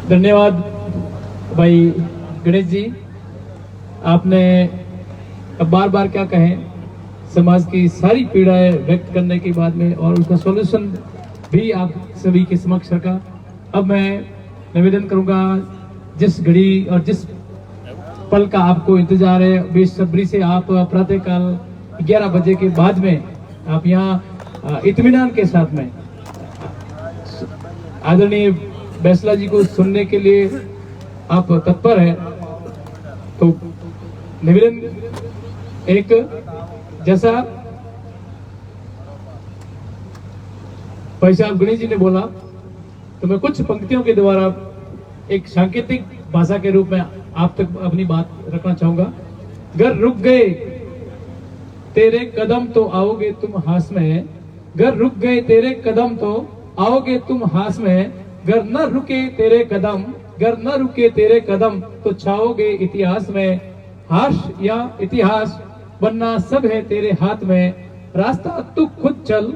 धन्यवाद भाई गणेश जी। आपने अब बार बार क्या कहें, समाज की सारी पीड़ाएं व्यक्त करने के बाद में और उसका सॉल्यूशन भी आप सभी के समक्ष रखा। अब मैं निवेदन करूंगा, जिस घड़ी और जिस पल का आपको इंतजार है, बेसब्री से आप प्रातःकाल 11 बजे के बाद में आप यहाँ इत्मीनान के साथ में आदरणीय बैसला जी को सुनने के लिए आप तत्पर है। तो निवेदन एक जैसा भाई साहब गणेश जी ने बोला, तो मैं कुछ पंक्तियों के द्वारा एक सांकेतिक भाषा के रूप में आप तक अपनी बात रखना चाहूंगा। घर रुक गए तेरे कदम तो आओगे तुम हास में, घर रुक गए तेरे कदम तो आओगे तुम हास में, घर न रुके तेरे कदम, घर न रुके तेरे कदम तो छाओगे इतिहास में। हाश या इतिहास बनना सब है तेरे हाथ में, रास्ता तू खुद चल,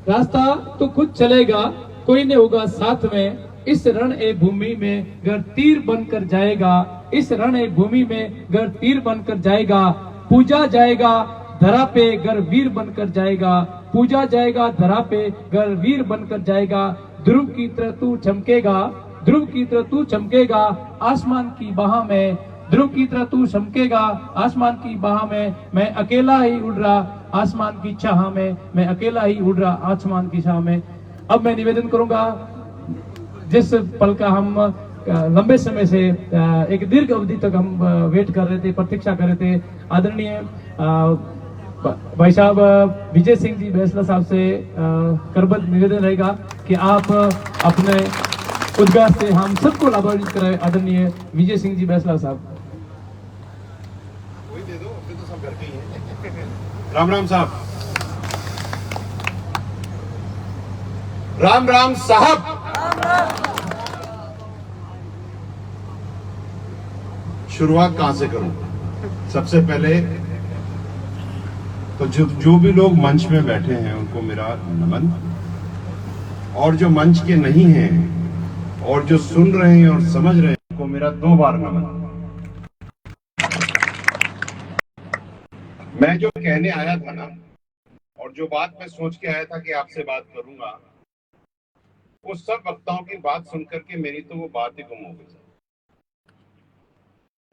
रास्ता तू खुद चलेगा, कोई नहीं होगा साथ में। इस रण ए भूमि में घर तीर बनकर जाएगा, इस रण ए भूमि में घर तीर बनकर जाएगा। पूजा जाएगा धरा पे घर वीर बनकर जाएगा, पूजा जाएगा धरा पे घर वीर बनकर जाएगा। ध्रुव की तरह तू चमकेगा, ध्रुव की तरह तू चमकेगा आसमान की बाह में, ध्रुव की तरह तू चमकेगा आसमान की बाह में। मैं अकेला ही उड़ रहा आसमान की चाह में, मैं अकेला ही उड़ रहा आसमान की चाह में। अब मैं निवेदन करूंगा, जिस पल का हम लंबे समय से एक दीर्घ अवधि तक हम वेट कर रहे थे, प्रतीक्षा कर रहे थे, आदरणीय भाई साहब विजय सिंह जी बैसला साहब से करबद्ध निवेदन रहेगा कि आप अपने उद्गार से हम सबको लाभान्वित कराए। आदरणीय विजय सिंह जी बैसला साहब। राम राम साहब, राम राम साहब। शुरुआत कहां से करूं? सबसे पहले तो जो भी लोग मंच में बैठे हैं उनको मेरा नमन, और जो मंच के नहीं हैं और जो सुन रहे हैं और समझ रहे हैं उनको मेरा 2 बार नमन। मैं जो कहने आया था ना, और जो बात मैं सोच के आया था कि आपसे बात करूंगा, वो सब वक्ताओं की बात सुनकर के मेरी तो वो बात ही गुम हो गई।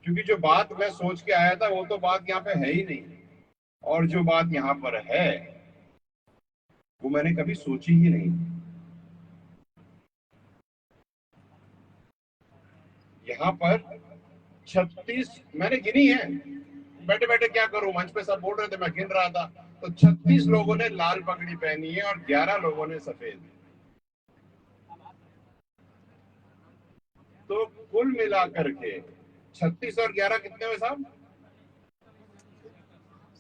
क्योंकि जो बात मैं सोच के आया था वो तो बात यहाँ पे है ही नहीं, और जो बात यहाँ पर है वो मैंने कभी सोची ही नहीं। यहाँ पर 36 मैंने गिनी है, बैठे बैठे क्या करूं, मंच पे सब बोल रहे थे, मैं गिन रहा था, तो 36 लोगों ने लाल पगड़ी पहनी है और 11 लोगों ने सफेद। तो कुल मिलाकर के 36 और 11 कितने हुए साहब?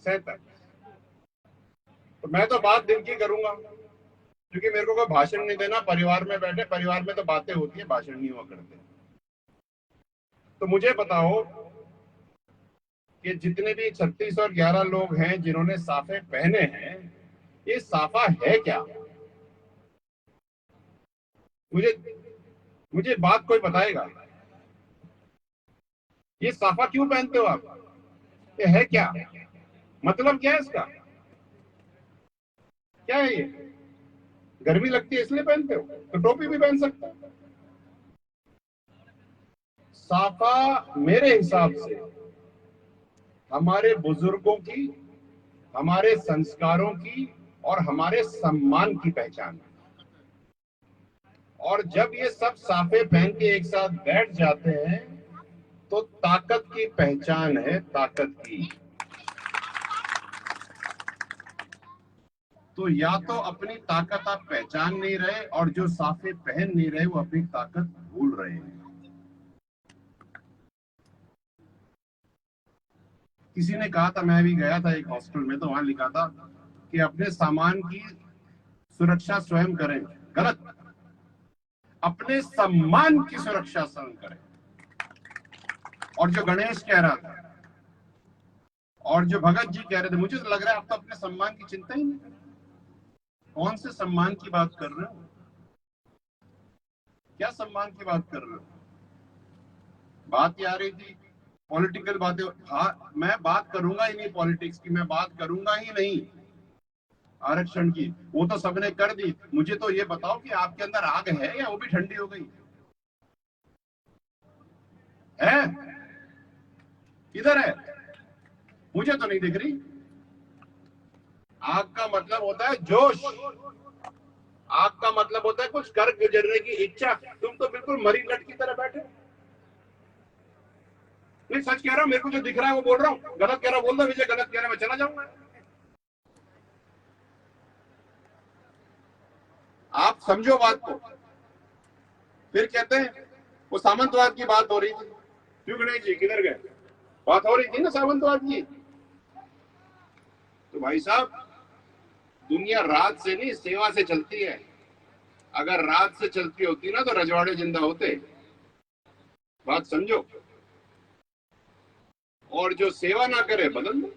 47। तो मैं तो बात दिल की करूंगा, क्योंकि मेरे को कोई भाषण नहीं देना। परिवार में बैठे, परिवार में तो बातें होती है, भाषण नहीं हुआ करते। तो मुझे बताओ कि जितने भी 36 और 11 लोग हैं जिन्होंने साफे पहने हैं, ये साफा है क्या? मुझे बात कोई बताएगा, ये साफा क्यों पहनते हो आप? ये है क्या? मतलब क्या है इसका? क्या है ये? गर्मी लगती है इसलिए पहनते हो? तो टोपी भी पहन सकते हो। साफा मेरे हिसाब से हमारे बुजुर्गों की, हमारे संस्कारों की और हमारे सम्मान की पहचान है। और जब ये सब साफे पहन के एक साथ बैठ जाते हैं तो ताकत की पहचान है, ताकत की। तो या तो अपनी ताकत आप पहचान नहीं रहे, और जो साफे पहन नहीं रहे वो अपनी ताकत भूल रहे हैं। किसी ने कहा था, मैं भी गया था एक हॉस्टल में, तो वहां लिखा था कि अपने सामान की सुरक्षा स्वयं करें। गलत, अपने सम्मान की सुरक्षा स्वयं करें। और जो गणेश कह रहा था और जो भगत जी कह रहे थे, मुझे तो लग रहा है आप तो अपने सम्मान की चिंता ही नहीं कर रहे। कौन से सम्मान की बात कर रहे हो? क्या सम्मान की बात कर रहे हो? बात क्या आ रही थी? पॉलिटिकल बातें। हाँ, मैं बात करूंगा ही नहीं पॉलिटिक्स की, मैं बात करूंगा ही नहीं आरक्षण की। वो तो सबने कर दी। मुझे तो ये बताओ कि आपके अंदर आग है या वो भी ठंडी हो गई है? किधर है? मुझे तो नहीं दिख रही। आग का मतलब होता है जोश, आग का मतलब होता है कुछ कर गुजरने की इच्छा। तुम तो बिल्कुल मरी लट की तरह बैठे। नहीं, सच कह रहा हूं, मेरे को जो दिख रहा है वो बोल रहा हूं। गलत कह रहा बोल दो, विजय गलत कह रहा मैं चला जाऊंगा। आप समझो बात को। फिर कहते हैं वो सामंतवाद की बात हो रही थी। क्यों गणेश जी किधर गए? बात हो रही थी ना सामंतवाद की। तो भाई साहब, दुनिया रात से नहीं सेवा से चलती है। अगर रात से चलती होती ना तो रजवाड़े जिंदा होते। बात समझो। और जो सेवा ना करे बदल दो।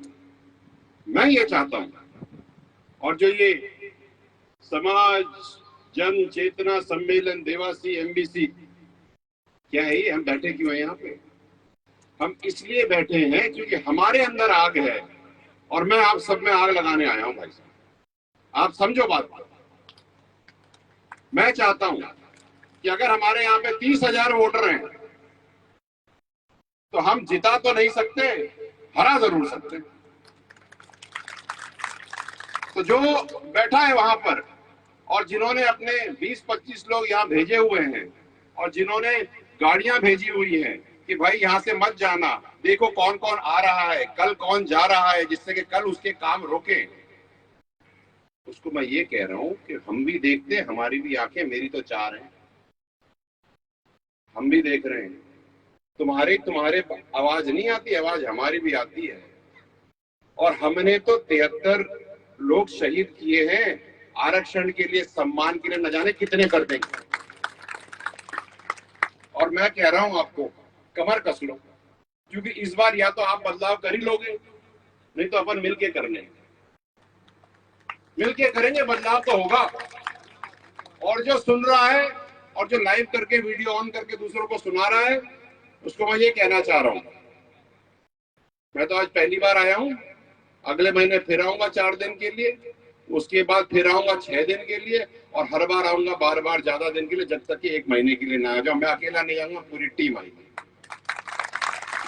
मैं ये चाहता हूं। और जो ये समाज जन चेतना सम्मेलन देवासी एमबीसी, क्या है ये? हम बैठे क्यों हैं यहाँ पे? हम इसलिए बैठे हैं क्योंकि हमारे अंदर आग है और मैं आप सब में आग लगाने आया हूं भाई साहब। आप समझो बात। मैं चाहता हूं कि अगर हमारे यहाँ पे 30,000 वोटर हैं तो हम जिता तो नहीं सकते, हरा जरूर सकते। तो जो बैठा है वहां पर और जिन्होंने अपने 20-25 लोग यहाँ भेजे हुए हैं और जिन्होंने गाड़ियां भेजी हुई हैं कि भाई यहां से मत जाना, देखो कौन कौन आ रहा है, कल कौन जा रहा है, जिससे कि कल उसके काम रोके, उसको मैं ये कह रहा हूं कि हम भी देखते हैं। हमारी भी आंखें, मेरी तो 4 हैं, हम भी देख रहे हैं। तुम्हारे तुम्हारे आवाज नहीं आती, आवाज हमारी भी आती है। और हमने तो 73 लोग शहीद किए हैं आरक्षण के लिए, सम्मान के लिए, न जाने कितने कर देंगे। और मैं कह रहा हूं आपको, कमर कस लो, क्योंकि इस बार या तो आप बदलाव कर ही लोगे, नहीं तो अपन मिलके करेंगे, बदलाव तो होगा। और जो सुन रहा है और जो लाइव करके वीडियो ऑन करके दूसरों को सुना रहा है, उसको मैं ये कहना चाह रहा हूं, मैं तो आज पहली बार आया हूं, अगले महीने फिर आऊंगा 4 दिन के लिए, उसके बाद फिर आऊंगा 6 दिन के लिए, और हर बार आऊंगा बार बार ज्यादा दिन के लिए, जब तक कि 1 महीने के लिए ना आ जाऊं। मैं अकेला नहीं आऊंगा, पूरी टीम आएगी,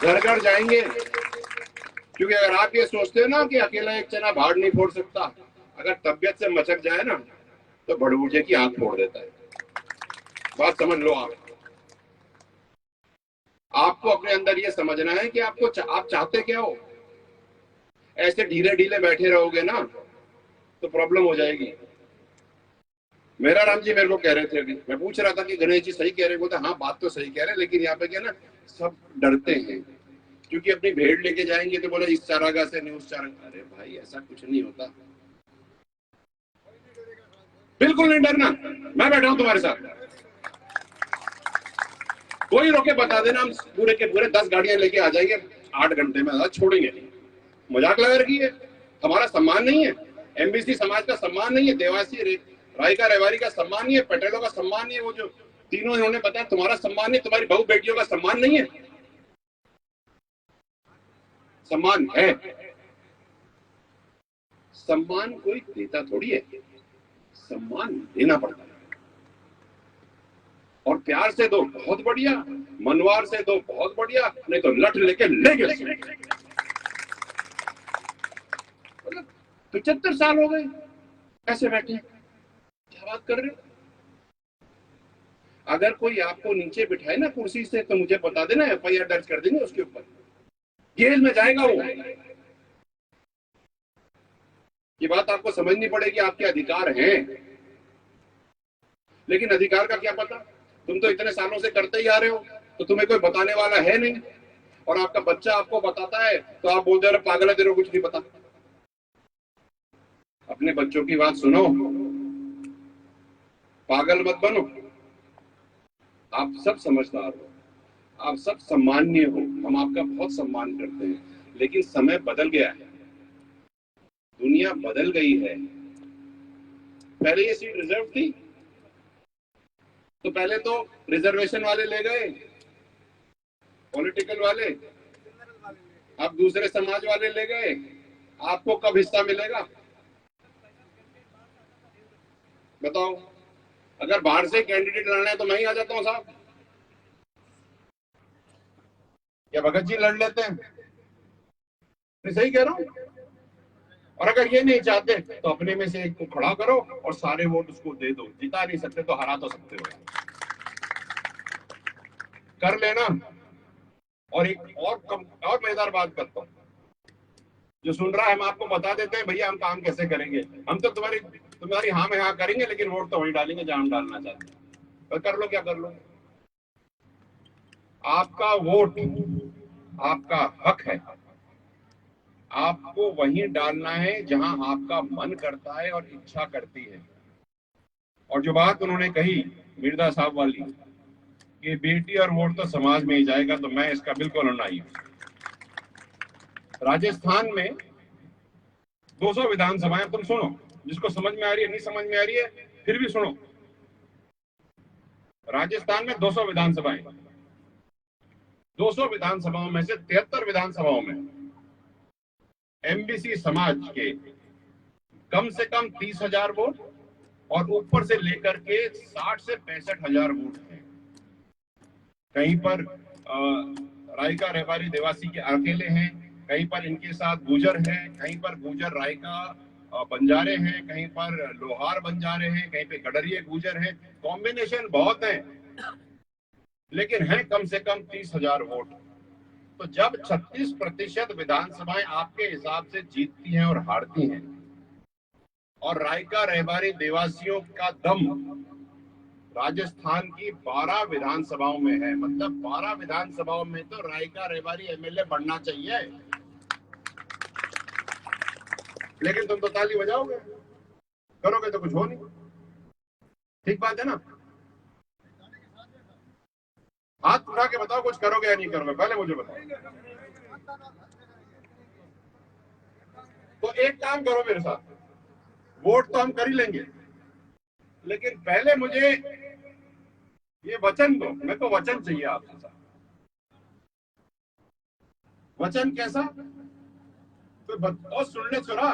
घर घर जाएंगे। क्योंकि अगर आप ये सोचते हो ना कि अकेला एक चना भाड़ नहीं फोड़ सकता, अगर तबियत से मचक जाए ना तो भड़बूजे की आंख फोड़ देता है। बात समझ लो आप। आपको अपने अंदर ये समझना है कि आप चाहते क्या हो। ऐसे ढीले ढीले बैठे रहोगे ना तो प्रॉब्लम हो जाएगी। मेरा राम जी मेरे को कह रहे थे, अभी मैं पूछ रहा था कि गणेश जी सही कह रहे, बोलते हाँ बात तो सही कह रहे, लेकिन यहाँ पे क्या ना, सब डरते हैं क्योंकि अपनी भेड़ लेके जाएंगे तो बोले इस चारागाह से नहीं उस चारागाह। अरे भाई ऐसा कुछ नहीं होता, बिल्कुल नहीं डरना। मैं बैठा हूं तुम्हारे साथ, कोई रोके बता देना, हम पूरे के पूरे 10 गाड़ियां लेके आ जाएंगे 8 घंटे में, छोड़ेंगे नहीं। मजाक लगा रखी है? हमारा सम्मान नहीं है? एमबीसी समाज का सम्मान नहीं है? देवासी रायका रेवारी का सम्मान नहीं है? पटेलों का सम्मान नहीं है? वो जो तीनों इन्होंने बताया तुम्हारा सम्मान नहीं, तुम्हारी बहू बेटियों का सम्मान नहीं है? सम्मान है। सम्मान कोई देता थोड़ी है, सम्मान देना पड़ता है। और प्यार से दो बहुत बढ़िया, मनवार से दो बहुत बढ़िया, नहीं तो लठ लेके ले गए। 75 साल हो गए ऐसे बैठे, क्या बात कर रहे हो? अगर कोई आपको नीचे बिठाए ना कुर्सी से तो मुझे बता देना, एफआईआर दर्ज कर देंगे उसके ऊपर, जेल में जाएगा वो। ये बात आपको समझनी पड़ेगी, आपके अधिकार हैं, लेकिन अधिकार का क्या पता, तुम तो इतने सालों से करते ही आ रहे हो, तो तुम्हें कोई बताने वाला है नहीं। और आपका बच्चा आपको बताता है तो आप बोलते हो पागल है, तेरे को कुछ नहीं पता। अपने बच्चों की बात सुनो, पागल मत बनो। आप सब समझदार हो, आप सब सम्माननीय हो, हम आपका बहुत सम्मान करते हैं, लेकिन समय बदल गया है, दुनिया बदल गई है। पहले ये सीट रिजर्व थी तो पहले तो रिजर्वेशन वाले ले गए पॉलिटिकल वाले अब दूसरे समाज वाले ले गए, आपको कब हिस्सा मिलेगा बताओ? अगर बाहर से कैंडिडेट लड़ना है तो मैं ही आ जाता हूं साहब, या भगत जी लड़ लेते हैं। मैं सही कह रहा हूं? और अगर ये नहीं चाहते तो अपने में से एक को खड़ा करो और सारे वोट उसको दे दो। जिता नहीं सकते तो हरा तो सकते हो, कर लेना। और एक और मजेदार बात करता हूं, जो सुन रहा है हम आपको बता देते हैं भैया हम काम कैसे करेंगे। हम तो तुम्हारी हाँ में हाँ करेंगे, लेकिन वोट तो वहीं डालेंगे जहां हम डालना चाहते हैं। तो कर लो, क्या कर लो, आपका वोट आपका हक है, आपको वहीं डालना है जहां आपका मन करता है और इच्छा करती है। और जो बात उन्होंने कही मिर्जा साहब वाली कि बेटी और वोट तो समाज में ही जाएगा, तो मैं इसका बिल्कुल अनुयायी हूं। राजस्थान में 200 विधानसभाएं, तुम सुनो, जिसको समझ में आ रही है नहीं समझ में आ रही है फिर भी सुनो। राजस्थान में 200 विधानसभाएं, 200 विधानसभाओं में से 73 विधानसभाओं में एमबीसी समाज के कम से कम 30,000 वोट और ऊपर से लेकर के 60 से 65,000 वोट हैं। कहीं पर रायका रेवाड़ी देवासी के अकेले हैं, कहीं पर इनके साथ गुजर है, कहीं पर गुजर रायका बंजारे हैं, कहीं पर लोहार बंजारे हैं, कहीं पे गडरिये गुजर हैं। कॉम्बिनेशन बहुत है, लेकिन है कम से कम 30,000 वोट। तो जब 36% विधानसभाएं आपके हिसाब से जीतती हैं और हारती हैं, और रायका रेवाड़ी देवासियों का दम राजस्थान की 12 विधानसभाओं में है, मतलब 12 विधानसभाओं में तो रायका रेवाड़ी एमएलए बनना चाहिए। लेकिन तुम तो ताली बजाओगे, करोगे तो कुछ हो नहीं। ठीक बात है ना? हाथ उठा के बताओ कुछ करोगे या नहीं करोगे, पहले मुझे बताओ। तो एक काम करो मेरे साथ, वोट तो हम कर ही लेंगे, लेकिन पहले मुझे ये वचन दो। मेरे को वचन चाहिए आपसे साथ। वचन कैसा? तो बताओ, सुन ले छोरा,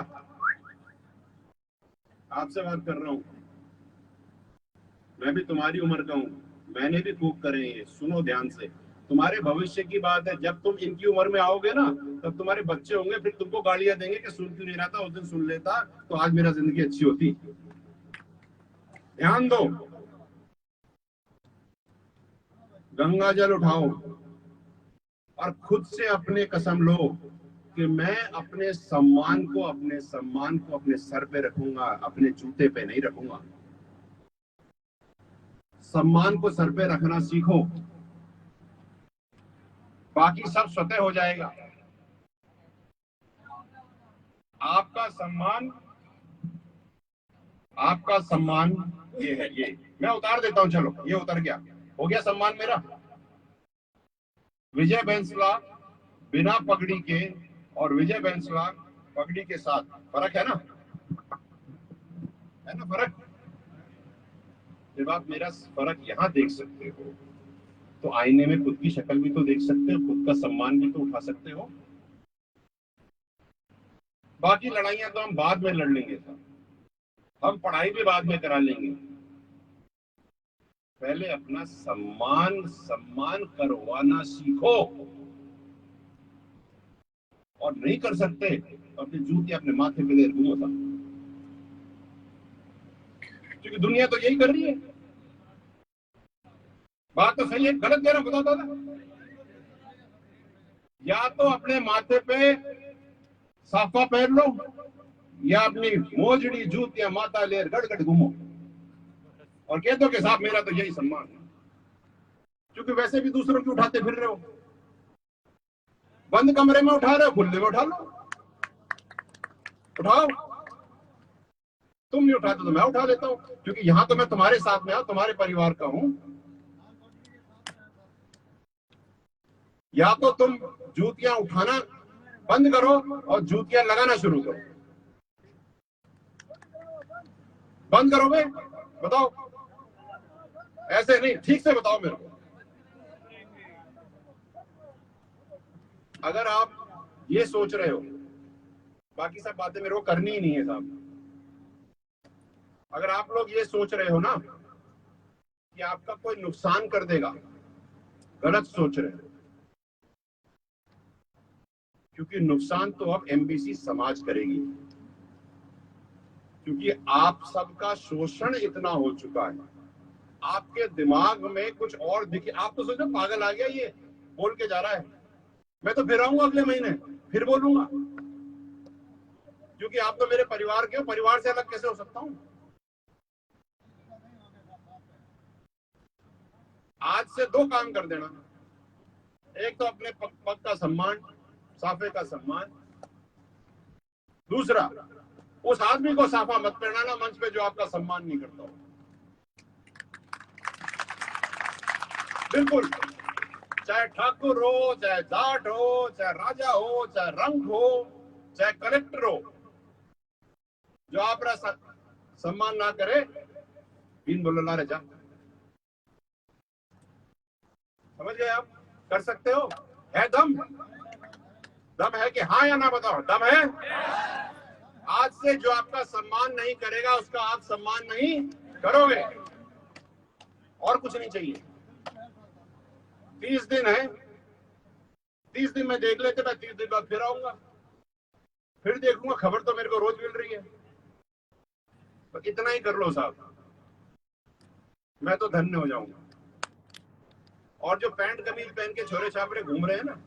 आपसे बात कर रहा हूं, मैं भी तुम्हारी उम्र का हूं, मैंने भी खूब करे ये, सुनो ध्यान से। तुम्हारे भविष्य की बात है, जब तुम इनकी उम्र में आओगे ना, तब तुम्हारे बच्चे होंगे, फिर तुमको गालियां देंगे कि सुन क्यों नहीं रहा था, उस दिन सुन लेता तो आज मेरा जिंदगी अच्छी होती। ध्यान दो, गंगा जल उठाओ और खुद से अपने कसम लो कि मैं अपने सम्मान को अपने सर पे रखूंगा, अपने जूते पे नहीं रखूंगा। सम्मान को सर पे रखना सीखो, बाकी सब स्वतः हो जाएगा। आपका सम्मान ये है, ये मैं उतार देता हूं, चलो ये उतर गया, हो गया सम्मान मेरा। विजय बैंसला बिना पगड़ी के और विजय बैंसला पगड़ी के साथ, फर्क है ना? है ना फर्क? जब आप मेरा फर्क यहां देख सकते हो, तो आईने में खुद की शक्ल भी तो देख सकते हो, खुद का सम्मान भी तो उठा सकते हो। बाकी लड़ाइयां तो हम बाद में लड़ लेंगे सर, हम पढ़ाई भी बाद में करा लेंगे। पहले अपना सम्मान करवाना सीखो, और नहीं कर सकते तो अपनी जूती अपने माथे पे ले घूमो था, क्योंकि दुनिया तो यही कर रही है। बात तो सही है, गलत कह रहा हूं बता दादा? या तो अपने माथे पे साफा पहन लो, या अपनी मोजड़ी जूतियां माता लेर गड़गड़ घूमो और कह दो कि साहब मेरा तो यही सम्मान है, क्योंकि वैसे भी दूसरों की उठाते फिर रहे हो। बंद कमरे में उठा रहे हो, खुले में उठा लो, उठाओ। तुम नहीं उठाते तो मैं उठा लेता हूं, क्योंकि यहां तो मैं तुम्हारे साथ में हूं, तुम्हारे परिवार का हूं। या तो तुम जूतियां उठाना बंद करो और जूतियां लगाना शुरू करो। बंद करोगे? बताओ, ऐसे नहीं, ठीक से बताओ मेरे को। अगर आप ये सोच रहे हो, बाकी सब बातें मेरे को करनी ही नहीं है साहब, अगर आप लोग ये सोच रहे हो ना कि आपका कोई नुकसान कर देगा, गलत सोच रहे हो। क्योंकि नुकसान तो अब एमबीसी समाज करेगी, क्योंकि आप सबका शोषण इतना हो चुका है, आपके दिमाग में कुछ और दिखे। आप तो सोचो पागल आ गया, ये बोल के जा रहा है, मैं तो फिर आऊंगा अगले महीने, फिर बोलूंगा, क्योंकि आप तो मेरे परिवार के हो, परिवार से अलग कैसे हो सकता हूं। आज से दो काम कर देना, एक तो अपने पग का सम्मान, साफे का सम्मान, दूसरा उस आदमी को साफा मत पहनाना मंच पे जो आपका सम्मान नहीं करता हो। बिल्कुल, चाहे ठाकुर हो, चाहे जाट हो, चाहे राजा हो, चाहे रंग हो, चाहे कलेक्टर हो, जो आपका सम्मान ना करे, बिन बोलो ना रजा। समझ गए आप? कर सकते हो? है दम? दम है कि हाँ या ना बताओ? दम है? आज से जो आपका सम्मान नहीं करेगा उसका आप सम्मान नहीं करोगे, और कुछ नहीं चाहिए। 30 दिन है, 30 दिन में देख लेते, मैं 30 दिन बाद फिर आऊंगा, फिर देखूंगा। खबर तो मेरे को रोज मिल रही है, तो इतना ही कर लो साहब, मैं तो धन्य हो जाऊंगा। और जो पैंट कमीज पहन के छोरे छापरे घूम रहे हैं ना,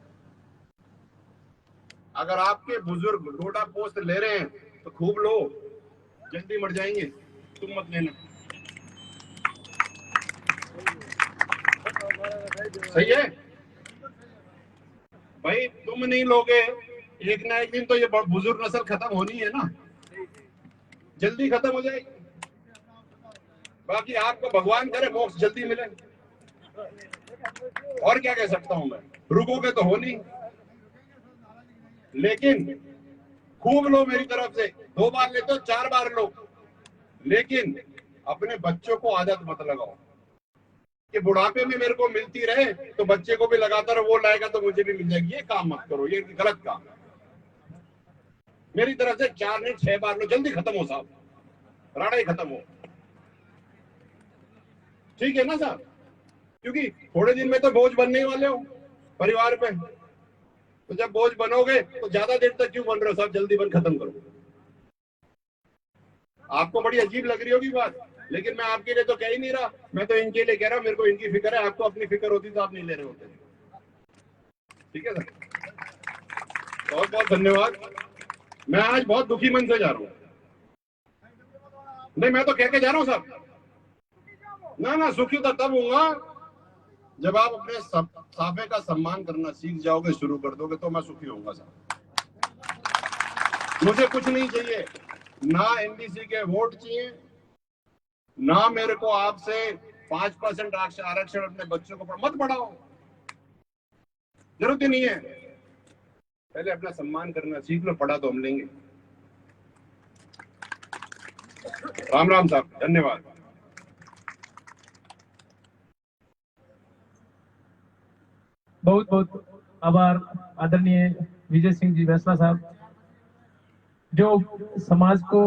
अगर आपके बुजुर्ग डोडा पोस्ट ले रहे हैं तो खूब लो, जल्दी मर जाएंगे, तुम मत लेना। सही है भाई, तुम नहीं लोगे, एक ना एक दिन तो ये बुजुर्ग नस्ल खत्म होनी है ना, जल्दी खत्म हो जाएगी। बाकी आपको भगवान करे मोक्ष जल्दी मिले, और क्या कह सकता हूं मैं। रुकोगे तो हो नहीं, लेकिन खूब लो मेरी तरफ से, 2 बार लेते हो 4 बार लो, लेकिन अपने बच्चों को आदत मत लगाओ कि बुढ़ापे में मेरे को मिलती रहे तो बच्चे को भी लगाता रहो, वो लाएगा तो मुझे भी मिल जाएगी। ये काम मत करो, ये गलत काम है। मेरी तरफ से 4 नहीं 6 बार लो, जल्दी खत्म हो साहब, राड़ा ही खत्म हो। ठीक है ना साहब? क्योंकि थोड़े दिन में तो बोझ बनने वाले हो परिवार पे, तो जब बोझ बनोगे तो ज्यादा देर तक क्यों बन रहे हो साहब, जल्दी बन खत्म करो। आपको बड़ी अजीब लग रही होगी बात, लेकिन मैं आपके लिए तो कह ही नहीं रहा, मैं तो इनके लिए कह रहा हूं। मेरे को इनकी फिक्र है, आपको अपनी फिक्र होती तो आप नहीं ले रहे होते। ठीक है सर, बहुत बहुत धन्यवाद। मैं आज बहुत दुखी मन से जा रहा हूँ। नहीं, मैं तो कह के जा रहा हूँ साहब, ना सुखी तो तब होऊंगा जब आप अपने साफे का सम्मान करना सीख जाओगे, शुरू कर दोगे, तो मैं सुखी होऊंगा साहब। मुझे कुछ नहीं चाहिए, ना एनडीसी के वोट चाहिए, ना मेरे को आपसे 5% आरक्षण अपने बच्चों को मत बढ़ाओ, जरूरत ही नहीं है। पहले अपना सम्मान करना सीख लो, पढ़ा तो हम लेंगे। राम राम साहब, धन्यवाद। बहुत बहुत आभार आदरणीय विजय सिंह जी वैसला साहब, जो समाज को